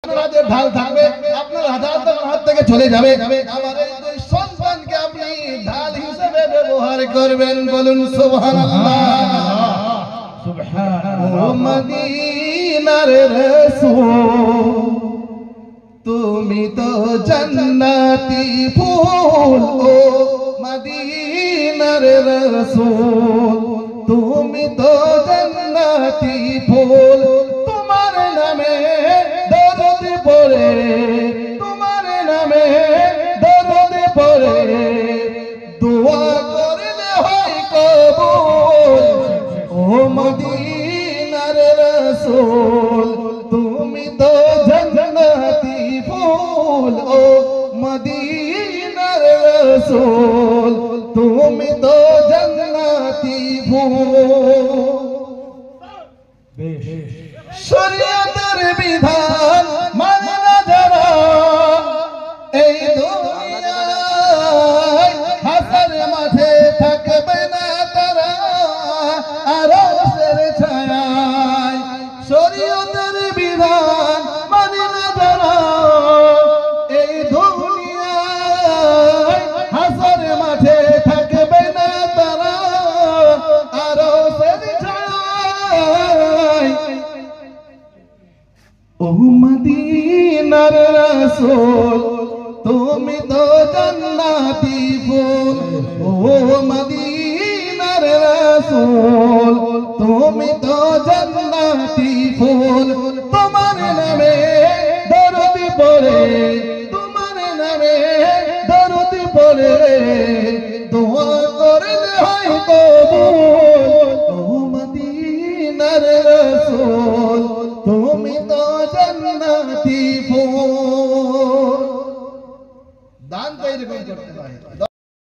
রাজের ঢাল থাকবে, আপনার হাজার হাত থেকে চলে যাবে। আমার এই দুই সন্তানকে আপনি ঢাল হিসেবে ব্যবহার করবেন, বলুন সুবহানাল্লাহ। ও মদিনার রাসূল, তুমি তো জান্নাতি ফুল। ও মদিনার রাসূল, তুমি তো জান্নাতি ফুল। তোমার নামে দরুদ পড়ে, তোমার নামে দরুদ পড়ে দোয়া করলে হয় কবুল। ও মদিনার রাসূল, তুমি তো জান্নাতি ফুল। ও মদিনার রাসূল, তুমি তো জান্নাতি ফুল। শরীয়তের বিধান মানে না যারা, এই দুনিয়ায় হাসর মাঠে থাকবে না তারা আরশের ছায়ায়। শরীয়তের বিধান মানে না যারা, এই দুনিয়ায় হাসর মাঠে থাকবে না তারা আরশের ছায়ায়। ও মদিনার রাসূল, তুমি তো জান্নাতি ফুল। ও মদিনার রাসূল, তুমি তো জান্নাতি ফুল। তোমার নামে দরুদ পড়ে, তোমার নামে দরুদ পড়ে দোয়া করলে হয় কবুল। ও মদিনার রাসূল, তুমি তো জান্নাতি ফুল। দান তো এরকম করতে হয়।